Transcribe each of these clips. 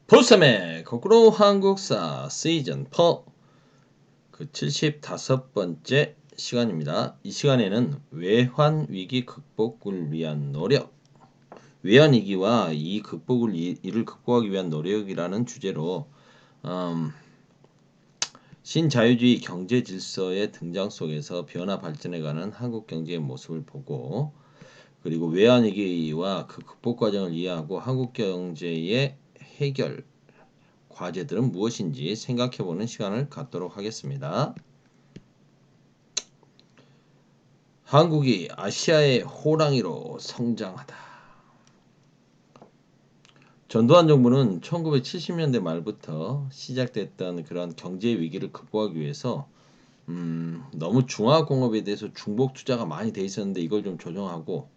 보쌈의 거꾸로 한국사 시즌 4 75번째 시간입니다. 이 시간에는 외환위기 극복을 위한 노력, 외환위기와 이를 극복하기 위한 노력이라는 주제로 신자유주의 경제질서의 등장 속에서 변화 발전해가는 한국 경제의 모습을 보고, 그리고 외환위기와 그 극복 과정을 이해하고 한국 경제의 해결 과제들은 무엇인지 생각해보는 시간을 갖도록 하겠습니다. 한국이 아시아의 호랑이로 성장하다. 전두환 정부는 1970년대 말부터 시작됐던 그런 경제 위기를 극복하기 위해서 너무 중화공업에 대해서 중복 투자가 많이 돼 있었는데 이걸 좀 조정하고,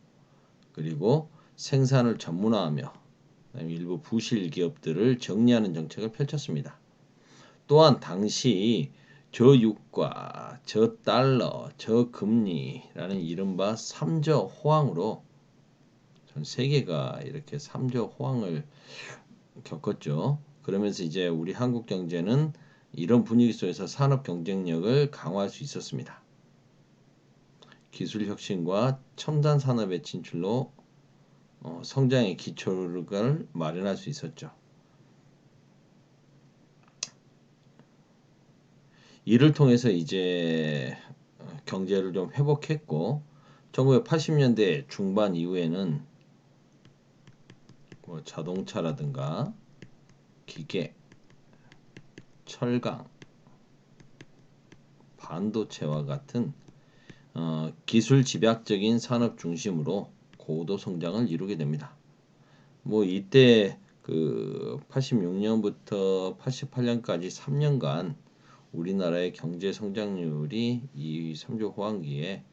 그리고 생산을 전문화하며 일부 부실 기업들을 정리하는 정책을 펼쳤습니다. 또한 당시 저유가, 저달러, 저금리라는 이른바 3저 호황으로 전 세계가 이렇게 3저 호황을 겪었죠. 그러면서 이제 우리 한국 경제는 이런 분위기 속에서 산업 경쟁력을 강화할 수 있었습니다. 기술 혁신과 첨단 산업의 진출로 성장의 기초를 마련할 수 있었죠. 이를 통해서 이제 경제를 좀 회복했고, 1980년대 중반 이후에는 뭐 자동차라든가 기계, 철강, 반도체와 같은 기술 집약적인 산업 중심으로 고도 성장을 이루게 됩니다. 뭐 이때 그 86년부터 88년까지 3년간 우리나라의 경제 성장률이 이 3조 호황기에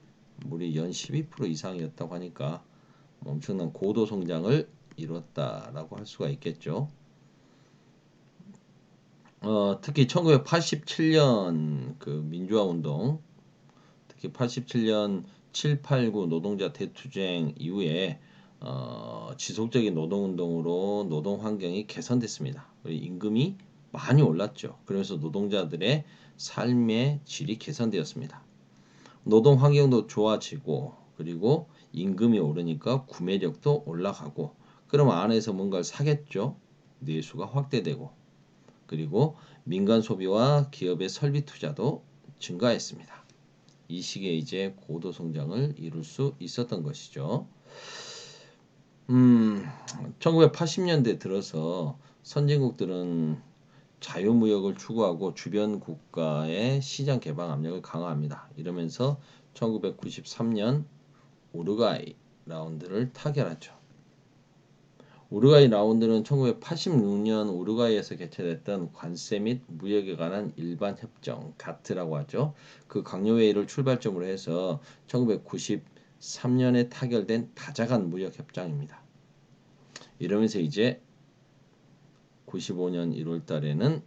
무려 연 12% 이상이었다고 하니까 엄청난 고도 성장을 이뤘다라고 할 수가 있겠죠. 특히 1987년 그 민주화 운동, 특히 87년 789 노동자 대투쟁 이후에 지속적인 노동운동으로 노동 환경이 개선됐습니다. 임금이 많이 올랐죠. 그래서 노동자들의 삶의 질이 개선되었습니다. 노동 환경도 좋아지고, 그리고 임금이 오르니까 구매력도 올라가고, 그럼 안에서 뭔가를 사겠죠. 내수가 확대되고, 그리고 민간 소비와 기업의 설비 투자도 증가했습니다. 이 시기에 이제 고도 성장을 이룰 수 있었던 것이죠. 1980년대 들어서 선진국들은 자유무역을 추구하고 주변 국가의 시장 개방 압력을 강화합니다. 이러면서 1993년 우루과이 라운드를 타결하죠. 우루과이 라운드는 1986년 우루과이에서 개최됐던 관세 및 무역에 관한 일반 협정 가트라고 하죠. 그 강요회의를 출발점으로 해서 1993년에 타결된 다자간 무역 협정입니다. 이러면서 이제 95년 1월 달에는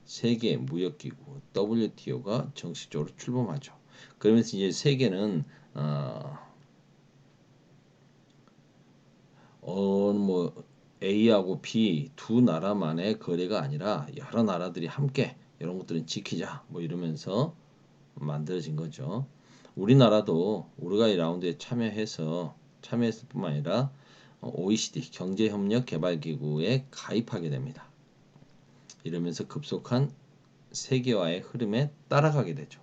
세계 무역기구 WTO가 정식적으로 출범하죠. 그러면서 이제 세계는 뭐 A하고 B 두 나라만의 거래가 아니라 여러 나라들이 함께 이런 것들은 지키자 뭐 이러면서 만들어진 거죠. 우리나라도 우루과이 라운드에 참여했을 뿐만 아니라 OECD 경제협력개발기구에 가입하게 됩니다. 이러면서 급속한 세계화의 흐름에 따라가게 되죠.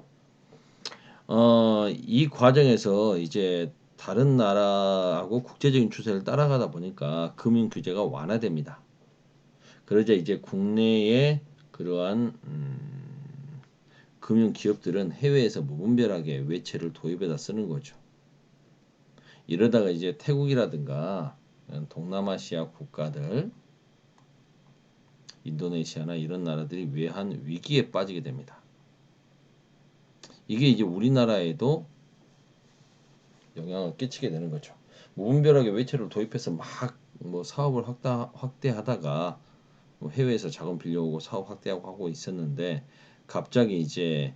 이 과정에서 이제 다른 나라하고 국제적인 추세를 따라가다 보니까 금융 규제가 완화됩니다. 그러자 이제 국내의 그러한 금융 기업들은 해외에서 무분별하게 외채를 도입해다 쓰는 거죠. 이러다가 이제 태국이라든가 동남아시아 국가들, 인도네시아나 이런 나라들이 외환 위기에 빠지게 됩니다. 이게 이제 우리나라에도 영향을 끼치게 되는 거죠. 무분별하게 외채를 도입해서 막 뭐 사업을 확대하다가 뭐 해외에서 자금 빌려오고 사업 확대하고 하고 있었는데, 갑자기 이제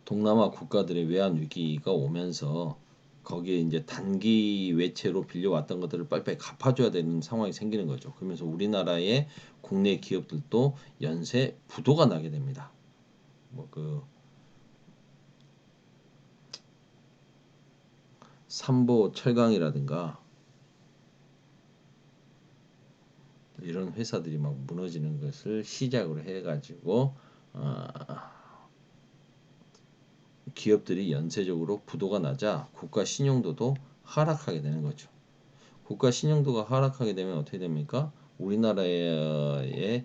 동남아 국가들의 외환 위기가 오면서 거기에 이제 단기 외채로 빌려왔던 것들을 빨리빨리 갚아줘야 되는 상황이 생기는 거죠. 그러면서 우리나라의 국내 기업들도 연쇄 부도가 나게 됩니다. 뭐 그 삼보 철강이라든가 이런 회사들이 막 무너지는 것을 시작으로 해가지고 어, 기업들이 연쇄적으로 부도가 나자 국가 신용도도 하락하게 되는 거죠. 국가 신용도가 하락하게 되면 어떻게 됩니까? 우리나라에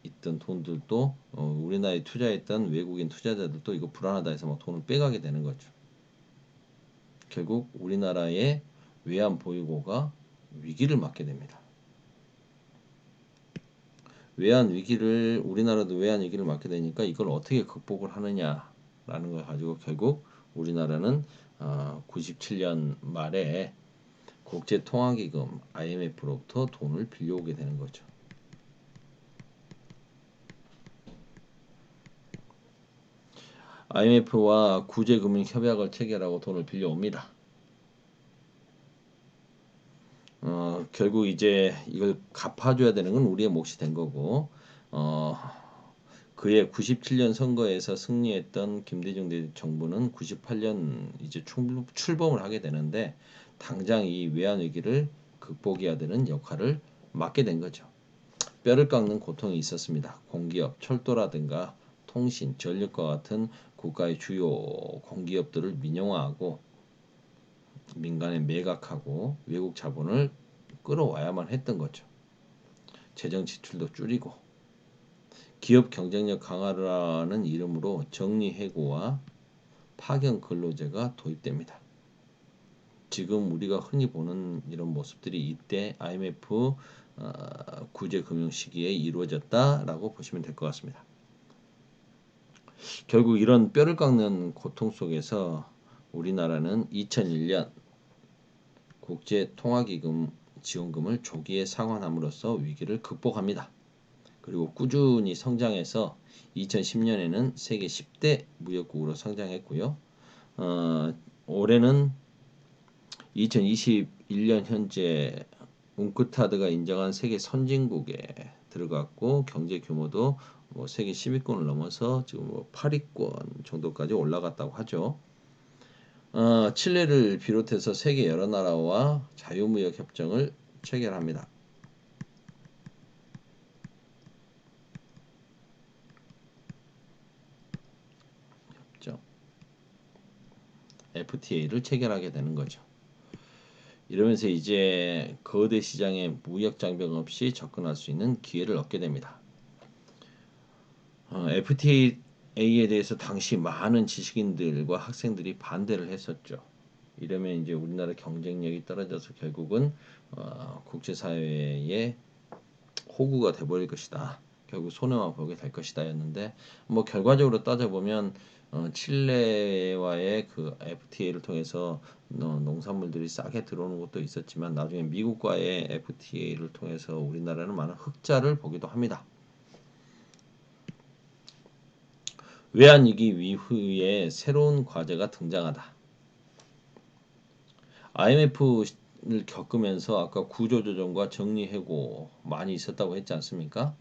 있던 돈들도 우리나라에 투자했던 외국인 투자자들도 이거 불안하다 해서 막 돈을 빼가게 되는 거죠. 결국 우리나라의 외환 보유고가 위기를 맞게 됩니다. 우리나라도 외환 위기를 맞게 되니까 이걸 어떻게 극복을 하느냐라는 걸 가지고 결국 우리나라는 97년 말에 국제통화기금 IMF로부터 돈을 빌려오게 되는 거죠. IMF와 구제금융협약을 체결하고 돈을 빌려옵니다. 결국 이제 이걸 갚아줘야 되는 건 우리의 몫이 된 거고, 그해 97년 선거에서 승리했던 김대중 정부는 98년 이제 출범을 하게 되는데, 당장 이 외환 위기를 극복해야 되는 역할을 맡게 된 거죠. 뼈를 깎는 고통이 있었습니다. 공기업, 철도라든가 통신, 전력과 같은 국가의 주요 공기업들을 민영화하고 민간에 매각하고 외국 자본을 끌어와야만 했던 거죠. 재정 지출도 줄이고 기업 경쟁력 강화라는 이름으로 정리해고와 파견 근로제가 도입됩니다. 지금 우리가 흔히 보는 이런 모습들이 이때 IMF 구제 금융 시기에 이루어졌다라고 보시면 될 것 같습니다. 결국 이런 뼈를 깎는 고통 속에서 우리나라는 2001년 국제통화기금 지원금을 조기에 상환함으로써 위기를 극복합니다. 그리고 꾸준히 성장해서 2010년에는 세계 10대 무역국으로 성장했고요. 올해는 2021년 현재 웅크타드가 인정한 세계 선진국에 들어갔고 경제 규모도 뭐 세계 10위권을 넘어서 지금 뭐 8위권 정도까지 올라갔다고 하죠. 칠레를 비롯해서 세계 여러 나라와 자유무역 협정을 체결합니다. 협정 FTA를 체결하게 되는 거죠. 이러면서 이제 거대 시장에 무역 장벽 없이 접근할 수 있는 기회를 얻게 됩니다. FTA에 대해서 당시 많은 지식인들과 학생들이 반대를 했었죠. 이러면 이제 우리나라 경쟁력이 떨어져서 결국은 국제사회의 호구가 돼버릴 것이다. 결국 손해만 보게 될 것이다였는데 뭐 결과적으로 따져보면 칠레와의 그 FTA를 통해서 농산물들이 싸게 들어오는 것도 있었지만 나중에 미국과의 FTA를 통해서 우리나라는 많은 흑자를 보기도 합니다. 외환위기 이후에 새로운 과제가 등장하다. IMF를 겪으면서 아까 구조조정과 정리해고 많이 있었다고 했지 않습니까?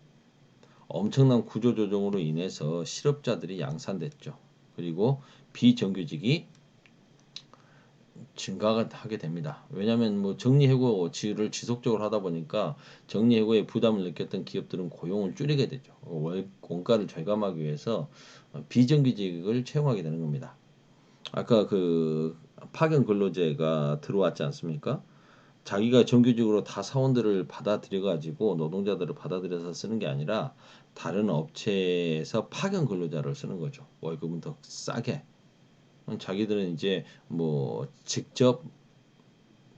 엄청난 구조조정으로 인해서 실업자들이 양산됐죠. 그리고 비정규직이 증가하게 됩니다. 왜냐하면 뭐 정리해고를 지속적으로 하다 보니까 정리해고에 부담을 느꼈던 기업들은 고용을 줄이게 되죠. 원가를 절감하기 위해서 비정규직을 채용하게 되는 겁니다. 아까 그 파견 근로제가 들어왔지 않습니까? 자기가 정규직으로 다 사원들을 받아들여 가지고 노동자들을 받아들여서 쓰는 게 아니라 다른 업체에서 파견 근로자를 쓰는 거죠. 월급은 더 싸게. 자기들은 이제 뭐 직접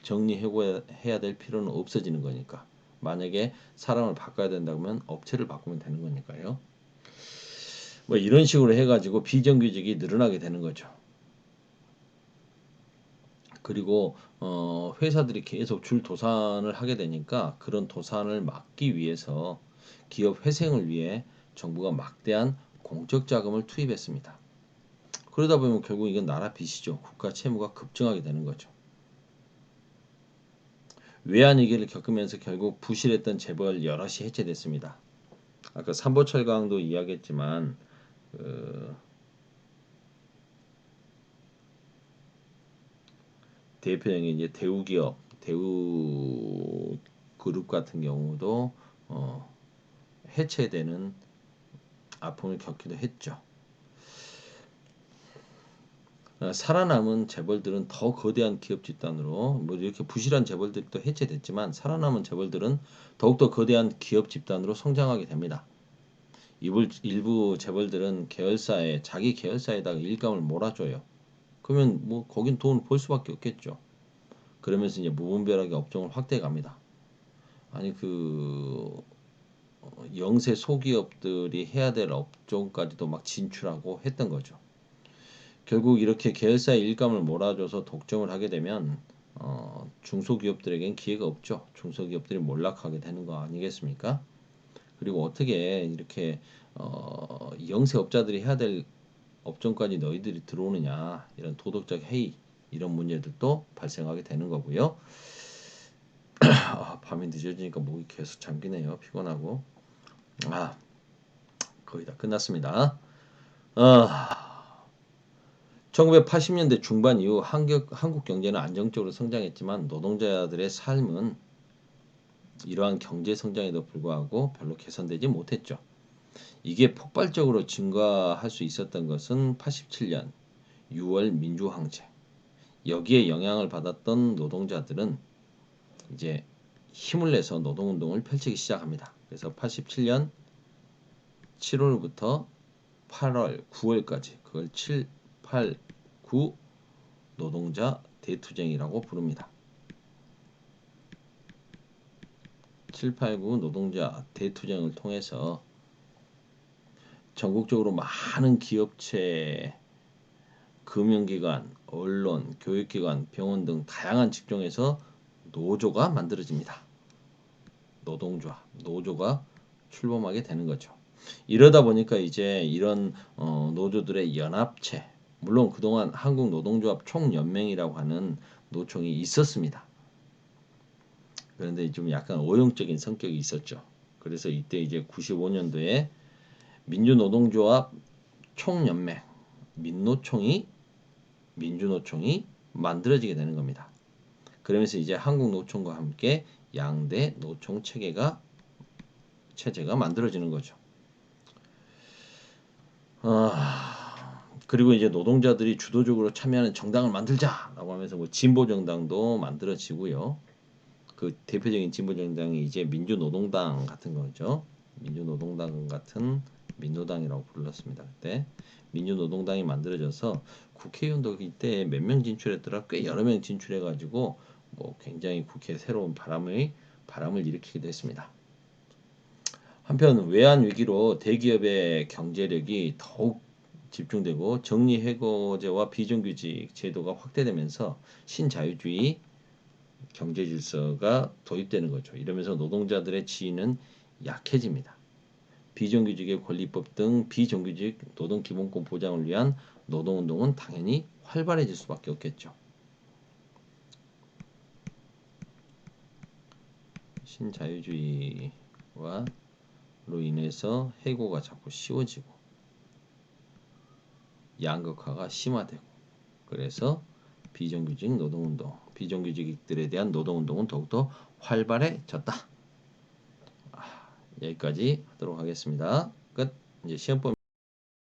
정리해고해야 될 필요는 없어지는 거니까. 만약에 사람을 바꿔야 된다면 업체를 바꾸면 되는 거니까요. 뭐 이런 식으로 해가지고 비정규직이 늘어나게 되는 거죠. 그리고 회사들이 계속 줄 도산을 하게 되니까 그런 도산을 막기 위해서 기업 회생을 위해 정부가 막대한 공적 자금을 투입했습니다. 그러다 보면 결국 이건 나라 빚이죠. 국가 채무가 급증하게 되는 거죠. 외환위기를 겪으면서 결국 부실했던 재벌 여럿이 해체됐습니다. 아까 삼보철강도 이야기했지만 대표적인 이제 대우기업, 대우그룹 같은 경우도 해체되는 아픔을 겪기도 했죠. 살아남은 재벌들은 더 거대한 기업 집단으로 뭐 이렇게 부실한 재벌들이 또 해체됐지만 살아남은 재벌들은 더욱더 거대한 기업 집단으로 성장하게 됩니다. 일부 재벌들은 계열사에 자기 계열사에다가 일감을 몰아줘요. 그러면 뭐 거긴 돈을 벌 수밖에 없겠죠. 그러면서 이제 무분별하게 업종을 확대해 갑니다. 아니 영세 소기업들이 해야 될 업종까지도 막 진출하고 했던 거죠. 결국 이렇게 계열사의 일감을 몰아줘서 독점을 하게 되면 중소기업들에겐 기회가 없죠. 중소기업들이 몰락하게 되는 거 아니겠습니까? 그리고 어떻게 이렇게 영세업자들이 해야 될 업종까지 너희들이 들어오느냐 이런 도덕적 해이 이런 문제들도 발생하게 되는 거고요. 밤이 늦어지니까 목이 계속 잠기네요. 피곤하고. 거의 다 끝났습니다. 1980년대 중반 이후 한국 경제는 안정적으로 성장했지만 노동자들의 삶은 이러한 경제 성장에도 불구하고 별로 개선되지 못했죠. 이게 폭발적으로 증가할 수 있었던 것은 87년 6월 민주항쟁. 여기에 영향을 받았던 노동자들은 이제 힘을 내서 노동운동을 펼치기 시작합니다. 그래서 87년 7월부터 8월, 9월까지 그걸 7, 8, 9 노동자 대투쟁이라고 부릅니다. 7, 8, 9 노동자 대투쟁을 통해서 전국적으로 많은 기업체, 금융기관, 언론, 교육기관, 병원 등 다양한 직종에서 노조가 만들어집니다. 노조가 출범하게 되는 거죠. 이러다 보니까 이제 이런 노조들의 연합체, 물론 그동안 한국노동조합 총연맹이라고 하는 노총이 있었습니다. 그런데 좀 약간 오용적인 성격이 있었죠. 그래서 이때 이제 95년도에 민주노동조합 총연맹, 민주노총이 만들어지게 되는 겁니다. 그러면서 이제 한국노총과 함께 양대 노총 체제가 만들어지는 거죠. 그리고 이제 노동자들이 주도적으로 참여하는 정당을 만들자라고 하면서 뭐 진보 정당도 만들어지고요. 그 대표적인 진보 정당이 이제 민주노동당 같은 거죠. 민주노동당 같은 민노당이라고 불렀습니다. 그때 민주노동당이 만들어져서 국회의원도 이때 몇 명 진출했더라? 꽤 여러 명 진출해가지고 뭐 굉장히 국회에 새로운 바람을 일으키기도 했습니다. 한편 외환 위기로 대기업의 경제력이 더욱 집중되고 정리해고제와 비정규직 제도가 확대되면서 신자유주의 경제 질서가 도입되는 거죠. 이러면서 노동자들의 지위는 약해집니다. 비정규직의 권리법 등 비정규직 노동기본권 보장을 위한 노동운동은 당연히 활발해질 수밖에 없겠죠. 신자유주의와 로 인해서 해고가 자꾸 쉬워지고 양극화가 심화되고 그래서 비정규직들에 대한 노동운동은 더욱더 활발해졌다. 여기까지 하도록 하겠습니다. 끝. 이제 시험법